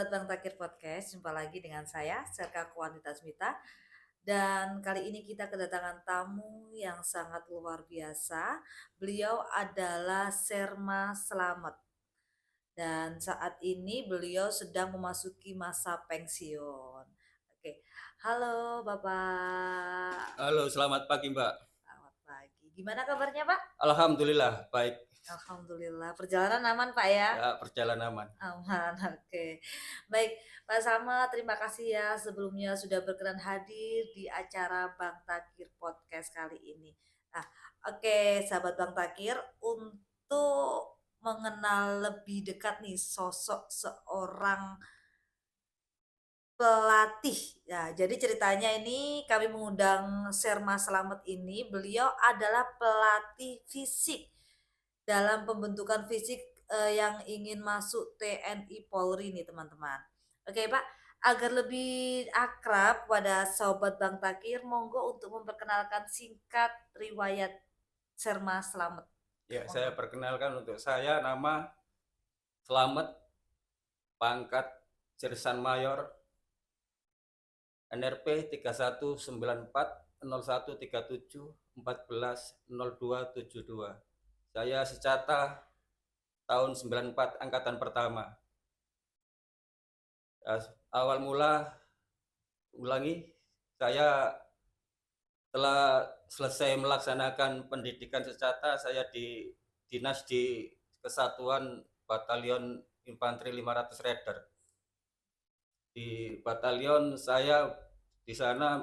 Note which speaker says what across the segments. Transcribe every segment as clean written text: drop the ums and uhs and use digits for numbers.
Speaker 1: Sobat Bang Takir Podcast, jumpa lagi dengan saya, Serka Kuanita Smita. Dan kali ini kita kedatangan tamu yang sangat luar biasa. Beliau adalah Serma Slamet. Dan saat ini beliau sedang memasuki masa pensiun. Oke, halo Bapak.
Speaker 2: Halo, selamat pagi Mbak.
Speaker 1: Selamat pagi. Gimana kabarnya Pak?
Speaker 2: Alhamdulillah baik.
Speaker 1: Alhamdulillah. Perjalanan aman Pak ya?
Speaker 2: Ya, perjalanan aman.
Speaker 1: Aman, oke. Baik, Pak Sama, terima kasih ya sebelumnya sudah berkenan hadir di acara Bang Takir Podcast kali ini. Nah, oke, sahabat Bang Takir, untuk mengenal lebih dekat nih sosok seorang pelatih. Ya, jadi ceritanya ini kami mengundang Serma Slamet ini, beliau adalah pelatih fisik dalam pembentukan fisik, yang ingin masuk TNI Polri nih teman-teman. Oke Pak, agar lebih akrab pada sobat Bang Takir, monggo untuk memperkenalkan singkat riwayat Serma Slamet.
Speaker 2: Ya, saya
Speaker 1: Monggo.
Speaker 2: perkenalkan untuk saya nama Slamet, pangkat Sersan Mayor, NRP 31940137140272. Saya secata tahun 94 angkatan pertama. Ya, awal mula saya setelah selesai melaksanakan pendidikan secata, saya dinas di Kesatuan Batalion Infanteri 500 Raider. Di batalion saya di sana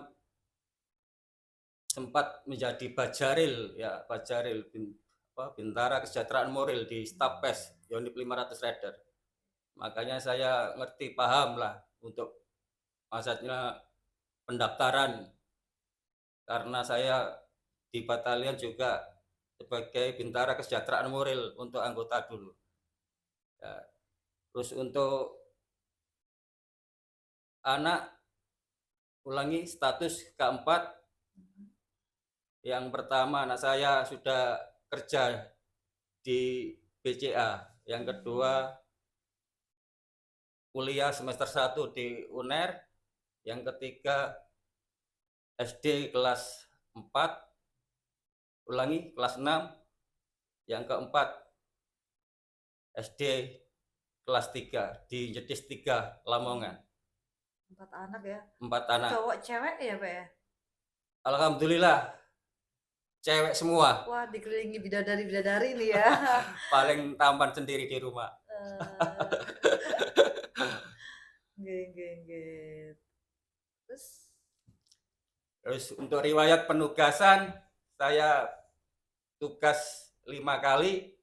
Speaker 2: sempat menjadi Bajaril, ya Bajaril, Bintara Kesejahteraan Moral di Stafpes Yonif 500 Raider. Makanya saya ngerti, paham lah untuk maksudnya pendaftaran, karena saya di batalion juga sebagai Bintara Kesejahteraan Moral untuk anggota dulu. Ya. Terus untuk anak, status keempat. Yang pertama, anak saya sudah kerja di BCA. Yang kedua, kuliah semester 1 di UNER. Yang ketiga, SD kelas 4, kelas 6. Yang keempat, SD kelas 3 di Jedis 3 Lamongan.
Speaker 1: 4 anak ya?
Speaker 2: 4 anak.
Speaker 1: Cowok cewek ya Pak ya?
Speaker 2: Alhamdulillah, cewek semua.
Speaker 1: Wah, dikelilingi bidadari-bidadari nih ya.
Speaker 2: Paling tampan sendiri di rumah.
Speaker 1: Nggih.
Speaker 2: Terus untuk riwayat penugasan, saya tugas 5 kali.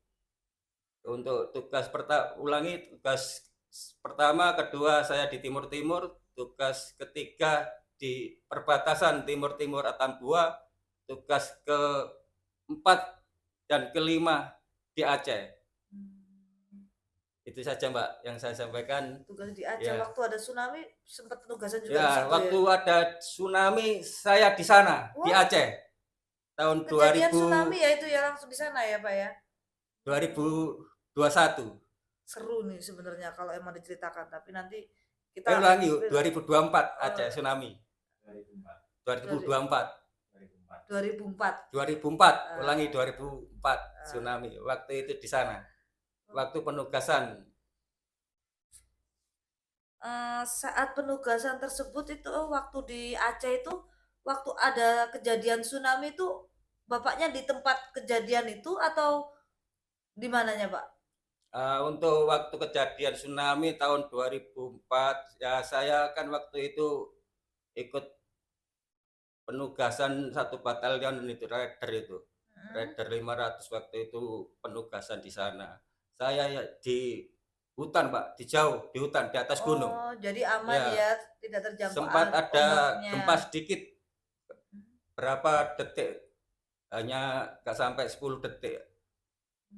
Speaker 2: Untuk tugas pertama, kedua saya di Timur Timur, tugas ketiga di perbatasan Timur Timur Atambua, tugas keempat dan kelima di Aceh. Itu saja Mbak yang saya sampaikan.
Speaker 1: Tugas di Aceh
Speaker 2: Ya.
Speaker 1: waktu ada tsunami sempat penugasan juga di
Speaker 2: Ya,
Speaker 1: situ
Speaker 2: waktu
Speaker 1: ya?
Speaker 2: ada tsunami saya di sana, di
Speaker 1: Wah,
Speaker 2: Aceh. Tahun
Speaker 1: kejadian tsunami ya itu ya langsung di sana ya Pak ya?
Speaker 2: 2021.
Speaker 1: Seru nih sebenarnya kalau emang diceritakan, tapi nanti kita
Speaker 2: Ulangi, 2024 Aceh tsunami. 2024.
Speaker 1: 2004.
Speaker 2: 2004, ulangi 2004 tsunami. Waktu itu di sana. Waktu penugasan.
Speaker 1: Saat penugasan tersebut itu waktu di Aceh itu waktu ada kejadian tsunami itu Bapaknya di tempat kejadian itu atau di mananya, Pak?
Speaker 2: Untuk waktu kejadian tsunami tahun 2004, ya saya kan waktu itu ikut penugasan satu batalion itu Raider itu. Raider 500 waktu itu penugasan di sana. Saya ya di hutan, Pak, di hutan, di atas gunung.
Speaker 1: Oh, jadi aman ya, tidak terjangkau
Speaker 2: Sempat ada
Speaker 1: ombaknya.
Speaker 2: gempa sedikit, berapa detik, hanya nggak sampai 10 detik.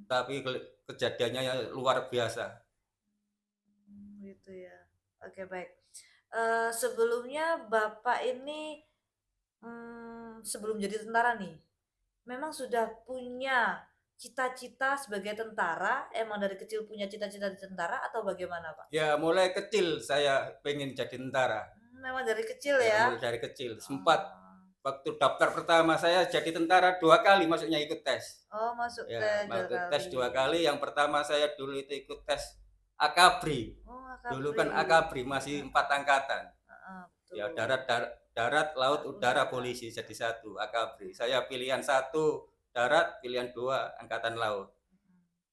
Speaker 2: Tapi kejadiannya luar biasa.
Speaker 1: Gitu ya. Oke, baik. Sebelumnya Bapak ini sebelum jadi tentara nih, memang sudah punya cita-cita sebagai tentara? Emang dari kecil punya cita-cita di tentara atau bagaimana, Pak?
Speaker 2: Ya mulai kecil saya pengen jadi tentara.
Speaker 1: Memang dari kecil
Speaker 2: Ya
Speaker 1: ya?
Speaker 2: mulai dari kecil. Sempat
Speaker 1: Oh.
Speaker 2: waktu daftar pertama saya jadi tentara 2 kali masuknya ikut tes.
Speaker 1: Oh, masuk
Speaker 2: Ya,
Speaker 1: tes 2
Speaker 2: waktu tes
Speaker 1: kali.
Speaker 2: 2 kali, yang pertama saya dulu itu ikut tes Akabri.
Speaker 1: Oh,
Speaker 2: Dulu
Speaker 1: Akabri.
Speaker 2: kan Akabri masih
Speaker 1: Heeh,
Speaker 2: 4 angkatan.
Speaker 1: heeh,
Speaker 2: Ya
Speaker 1: betul.
Speaker 2: darat, laut, udara,
Speaker 1: Udara.
Speaker 2: polisi jadi satu, Akabri. Saya pilihan 1 darat, pilihan 2 angkatan laut.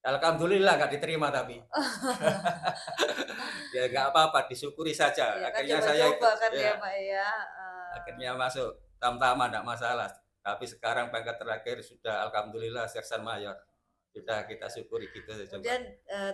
Speaker 2: Alhamdulillah nggak diterima tapi. Ya nggak apa-apa, disyukuri saja.
Speaker 1: Iya kan
Speaker 2: Akhirnya saya
Speaker 1: coba-coba
Speaker 2: ikut,
Speaker 1: kan ya,
Speaker 2: ya,
Speaker 1: Pak, ya? Heeh.
Speaker 2: akhirnya masuk. Tamtama nggak masalah. Tapi sekarang pangkat terakhir sudah alhamdulillah Sersan Mayor. Sudah kita syukuri gitu saja, Mbak.
Speaker 1: Kemudian,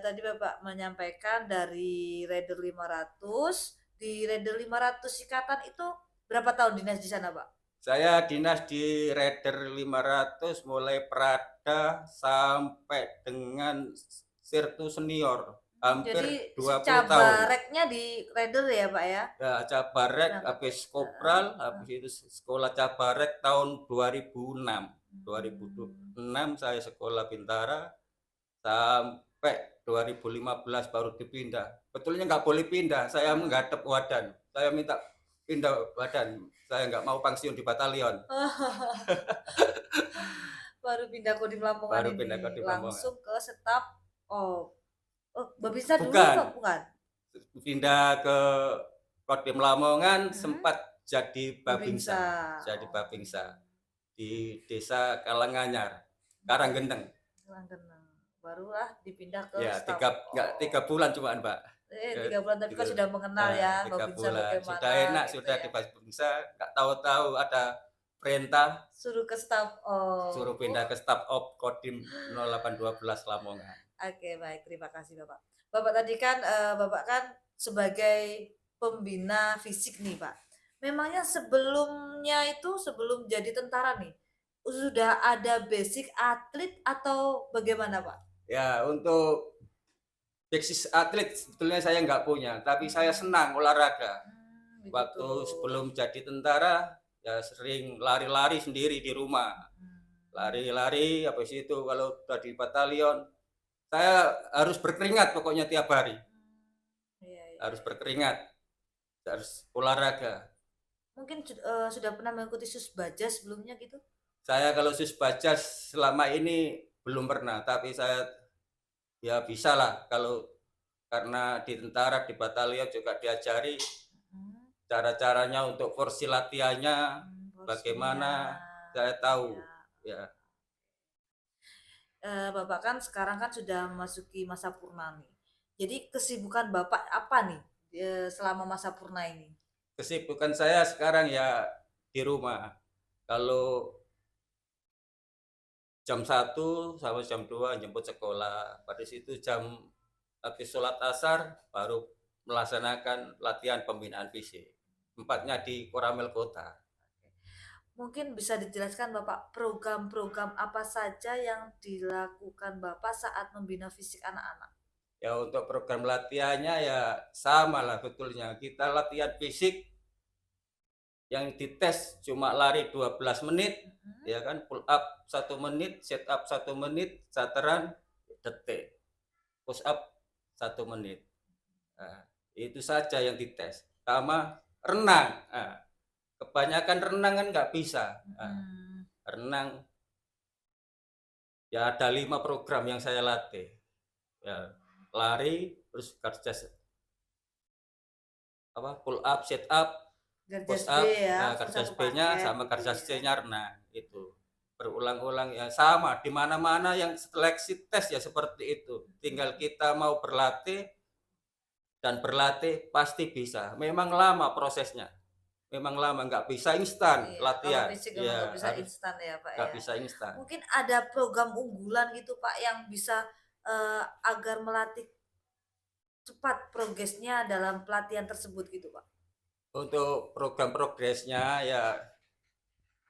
Speaker 1: tadi Bapak menyampaikan dari Raider 500, di Raider 500 Sikatan itu berapa tahun dinas di sana, Pak?
Speaker 2: Saya dinas di Raider 500 mulai Prada sampai dengan Sirtu Senior,
Speaker 1: Jadi
Speaker 2: hampir 20 tahun.
Speaker 1: secabareknya di Raider ya, Pak, ya?
Speaker 2: Ya, cabarek,
Speaker 1: Berangkat
Speaker 2: habis
Speaker 1: heeh,
Speaker 2: kopral,
Speaker 1: heeh.
Speaker 2: habis itu sekolah cabarek tahun 2006.
Speaker 1: Mmm,
Speaker 2: 2006 saya sekolah bintara sampai 2015 baru dipindah. Betulnya nggak boleh pindah, saya menghadap wadan. Saya minta pindah wadan, saya nggak mau pensiun di batalion.
Speaker 1: baru pindah Kodim Lamongan
Speaker 2: Baru pindah ke
Speaker 1: ini,
Speaker 2: di Lamongan.
Speaker 1: langsung ke Staf oh oh, Babinsa dulu
Speaker 2: Bukan,
Speaker 1: apa bukan?
Speaker 2: pindah ke Kodim Lamongan
Speaker 1: Mhm,
Speaker 2: sempat jadi
Speaker 1: Babinsa.
Speaker 2: Babingsa, jadi
Speaker 1: Oh,
Speaker 2: Babingsa di Desa Kalanganyar,
Speaker 1: oke,
Speaker 2: Karanggeneng.
Speaker 1: Langgeneng. Barulah dipindah ke
Speaker 2: Ya,
Speaker 1: Staf.
Speaker 2: nggak
Speaker 1: Oh,
Speaker 2: 3 bulan cuman, Mbak.
Speaker 1: 3 bulan tapi kan
Speaker 2: Gitu.
Speaker 1: sudah mengenal ya
Speaker 2: 3
Speaker 1: Babinsa
Speaker 2: bulan. Sudah
Speaker 1: bagaimana
Speaker 2: enak,
Speaker 1: gitu
Speaker 2: sudah
Speaker 1: ya.
Speaker 2: di Babingsa, nggak tahu-tahu ada perintah
Speaker 1: Suruh ke Staf. Oh,
Speaker 2: suruh pindah ke Staf Op Kodim 0812 Lamongan.
Speaker 1: oke baik terima kasih Bapak. Bapak tadi kan, Bapak kan sebagai pembina fisik nih Pak. Memangnya sebelumnya itu sebelum jadi tentara nih, sudah ada basic atlet atau bagaimana Pak?
Speaker 2: Ya, untuk basis atlet sebetulnya saya nggak punya, tapi saya
Speaker 1: Mhm,
Speaker 2: senang olahraga.
Speaker 1: begitu.
Speaker 2: Waktu sebelum jadi tentara, ya sering lari-lari sendiri di rumah.
Speaker 1: Mhm,
Speaker 2: Lari-lari, habis itu kalau udah di batalion, saya harus berkeringat pokoknya tiap hari.
Speaker 1: iya iya
Speaker 2: Harus
Speaker 1: iya.
Speaker 2: berkeringat, harus olahraga.
Speaker 1: Mungkin sudah pernah mengikuti Susbaja sebelumnya gitu?
Speaker 2: Saya kalau Susbajas selama ini belum pernah, tapi saya ya bisa lah kalau karena di tentara, di batalion juga diajari
Speaker 1: Mhm,
Speaker 2: cara-caranya untuk porsi latihannya
Speaker 1: porsinya,
Speaker 2: bagaimana, saya tahu
Speaker 1: iya.
Speaker 2: ya.
Speaker 1: Bapak kan sekarang kan sudah memasuki masa purna nih. Jadi kesibukan Bapak apa nih, selama masa purna ini?
Speaker 2: Kesibukan saya sekarang ya di rumah. Kalau jam 1 sampai jam 2 jemput sekolah. Pada situ habis sholat asar baru melaksanakan latihan pembinaan fisik. Tempatnya di Koramel Kota.
Speaker 1: Mungkin bisa dijelaskan Bapak program-program apa saja yang dilakukan Bapak saat membina fisik anak-anak?
Speaker 2: Ya untuk program latihannya ya sama lah betulnya. Kita latihan fisik yang dites cuma lari 12 menit,
Speaker 1: Mhm,
Speaker 2: ya kan, pull up 1 menit, sit up 1 menit, saturan detik, push up 1 menit. Nah, itu saja yang dites. Sama renang. Nah, kebanyakan renang kan nggak bisa. Nah,
Speaker 1: mhm.
Speaker 2: renang ya ada 5 program yang saya latih. Ya, lari, terus kerja apa pull up, sit up,
Speaker 1: Garjas
Speaker 2: push
Speaker 1: B
Speaker 2: up,
Speaker 1: ya,
Speaker 2: nah
Speaker 1: full
Speaker 2: kerja
Speaker 1: satu
Speaker 2: SP-nya
Speaker 1: paket
Speaker 2: sama
Speaker 1: gitu
Speaker 2: kerja
Speaker 1: ya.
Speaker 2: C-nya renang itu. Berulang-ulang ya sama di mana-mana yang seleksi tes ya seperti itu. Tinggal
Speaker 1: Mhm.
Speaker 2: kita mau berlatih dan berlatih pasti bisa. Memang lama prosesnya. Memang lama, nggak bisa instan
Speaker 1: Iya, kalau
Speaker 2: latihan.
Speaker 1: fisik memang
Speaker 2: Ya
Speaker 1: nggak bisa
Speaker 2: harus
Speaker 1: instan ya, Pak,
Speaker 2: nggak
Speaker 1: ya.
Speaker 2: bisa instan.
Speaker 1: Mungkin ada program unggulan gitu, Pak, yang bisa, agar melatih cepat progresnya dalam pelatihan tersebut gitu, Pak?
Speaker 2: Untuk program progresnya ya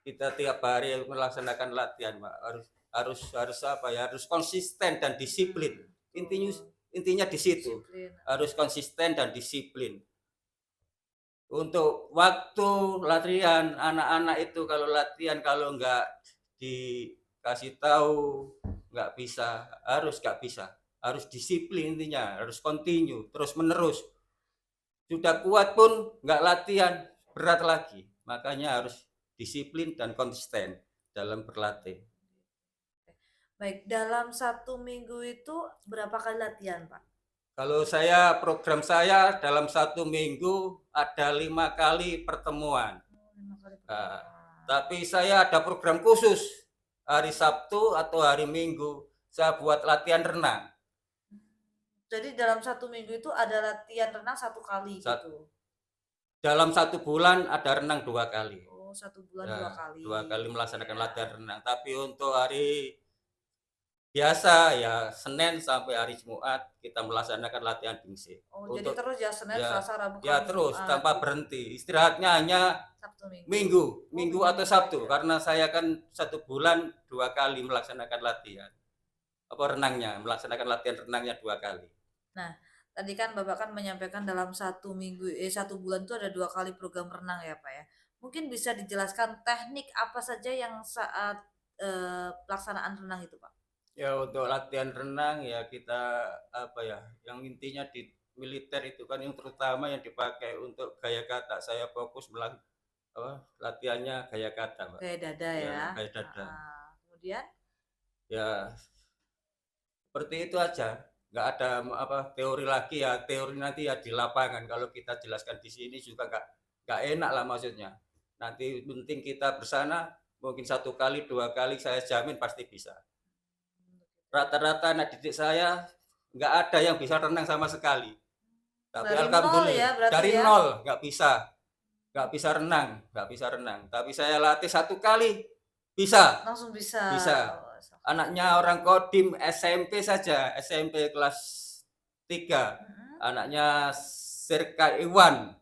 Speaker 2: kita tiap hari melaksanakan latihan, Pak. Harus harus harus apa ya? Harus konsisten dan disiplin. Intinya
Speaker 1: Betul.
Speaker 2: intinya di situ.
Speaker 1: Disiplin,
Speaker 2: Harus konsisten dan disiplin. Untuk waktu latihan anak-anak itu kalau latihan kalau nggak dikasih tahu, nggak bisa, harus disiplin intinya, harus continue, terus menerus. Sudah kuat pun nggak latihan, berat lagi. Makanya harus disiplin dan konsisten dalam berlatih.
Speaker 1: Baik, dalam 1 minggu itu berapa kali latihan, Pak?
Speaker 2: Kalau program saya dalam 1 minggu ada 5 kali pertemuan.
Speaker 1: 5 kali
Speaker 2: Nah,
Speaker 1: pertemuan.
Speaker 2: tapi saya ada program khusus hari Sabtu atau hari Minggu saya buat latihan renang.
Speaker 1: Jadi dalam 1 minggu itu ada latihan renang 1 kali gitu.
Speaker 2: Dalam 1 bulan ada renang 2 kali.
Speaker 1: Oh, 1 bulan
Speaker 2: Ya,
Speaker 1: 2 kali.
Speaker 2: 2 kali melaksanakan
Speaker 1: Ya.
Speaker 2: latihan renang. Tapi untuk hari biasa ya Senin sampai hari Jumat kita melaksanakan latihan bingsik.
Speaker 1: Oh, jadi terus ya Senin,
Speaker 2: ya,
Speaker 1: Selasa, Rabu,
Speaker 2: ya
Speaker 1: Kamis,
Speaker 2: terus
Speaker 1: Jumat
Speaker 2: tanpa
Speaker 1: gitu.
Speaker 2: berhenti. Istirahatnya hanya
Speaker 1: Sabtu Minggu.
Speaker 2: Minggu
Speaker 1: Minggu
Speaker 2: atau Sabtu
Speaker 1: aja.
Speaker 2: karena saya kan 1 bulan 2 kali melaksanakan latihan. Melaksanakan latihan renangnya 2 kali.
Speaker 1: Nah, tadi kan Bapak kan menyampaikan dalam 1 minggu 1 bulan itu ada 2 kali program renang ya Pak ya. Mungkin bisa dijelaskan teknik apa saja yang saat pelaksanaan renang itu Pak?
Speaker 2: Ya untuk latihan renang ya kita yang intinya di militer itu kan yang terutama yang dipakai untuk gaya kata. Saya fokus latihannya gaya kata, Mbak.
Speaker 1: Gaya dada
Speaker 2: Ya,
Speaker 1: ya.
Speaker 2: gaya dada.
Speaker 1: Kemudian?
Speaker 2: Ya seperti itu aja. Nggak ada teori lagi ya. Teori nanti ya di lapangan. Kalau kita jelaskan di sini juga nggak enak lah maksudnya. Nanti penting kita bersana mungkin 1 kali 2 kali saya jamin pasti bisa. Rata-rata anak didik saya nggak ada yang bisa renang sama sekali. Tapi
Speaker 1: Dari
Speaker 2: alhamdulillah
Speaker 1: nol ya berarti
Speaker 2: dari
Speaker 1: ya?
Speaker 2: nol nggak bisa renang. Tapi saya latih 1 kali bisa.
Speaker 1: Langsung bisa.
Speaker 2: Bisa. Anaknya orang Kodim SMP saja, SMP kelas 3. Anaknya Sirka Iwan.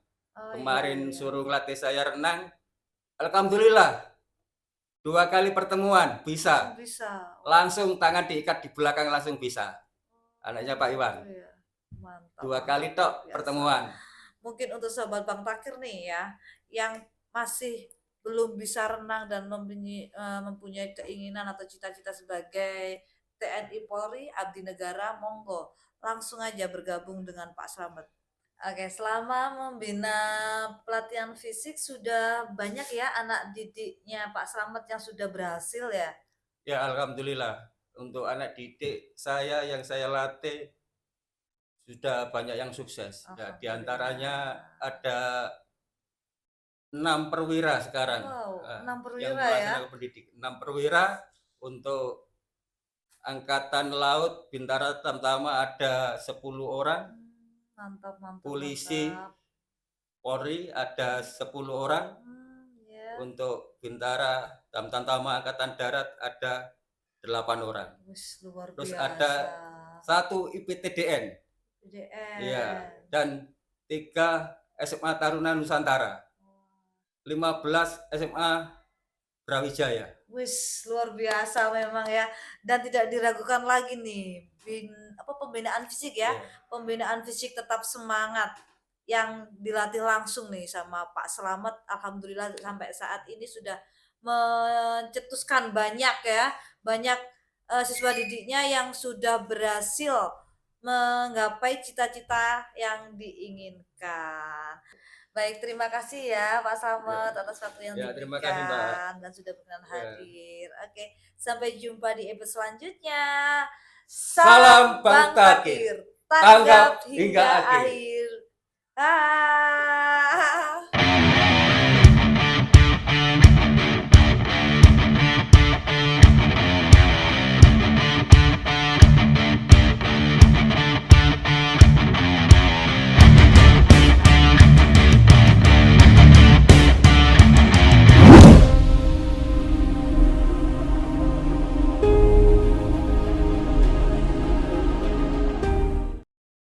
Speaker 2: Kemarin suruh latih saya renang. Alhamdulillah 2 kali pertemuan bisa. Langsung tangan diikat di belakang langsung bisa. Anaknya Pak Iwan.
Speaker 1: Mantap.
Speaker 2: 2 kali tok pertemuan.
Speaker 1: Mungkin untuk sobat Bang Takir nih ya, yang masih belum bisa renang dan mempunyai keinginan atau cita-cita sebagai TNI Polri, abdi negara, monggo langsung aja bergabung dengan Pak Slamet. Oke, selama membina pelatihan fisik sudah banyak ya anak didiknya Pak Slamet yang sudah berhasil ya?
Speaker 2: Ya, alhamdulillah. Untuk anak didik saya yang saya latih sudah banyak yang sukses. Ya, diantaranya ada 6 perwira sekarang.
Speaker 1: Wow, 6 perwira
Speaker 2: yang
Speaker 1: ya?
Speaker 2: melaksanakan pendidik. 6 perwira untuk Angkatan Laut Bintara Tamtama ada 10 orang.
Speaker 1: Mantap.
Speaker 2: Polisi Polri ada 10 orang.
Speaker 1: Ya.
Speaker 2: Untuk Bintara Tamtama Angkatan Darat ada 8 orang.
Speaker 1: Luar biasa.
Speaker 2: Terus ada 1 IPTDN. Iya, dan 3 SMA Taruna Nusantara. 15 SMA Brawijaya.
Speaker 1: Luar biasa memang ya. Dan tidak diragukan lagi nih pembinaan fisik ya. Pembinaan fisik tetap semangat yang dilatih langsung nih sama Pak Slamet. Alhamdulillah sampai saat ini sudah mencetuskan banyak siswa didiknya yang sudah berhasil menggapai cita-cita yang diinginkan. Baik, terima kasih ya Pak Slamet atas waktu yang diberikan dan sudah berkenan hadir. Oke, sampai jumpa di episode selanjutnya.
Speaker 2: Salam Bang Takir.
Speaker 1: Tanggap hingga akhir. Bye.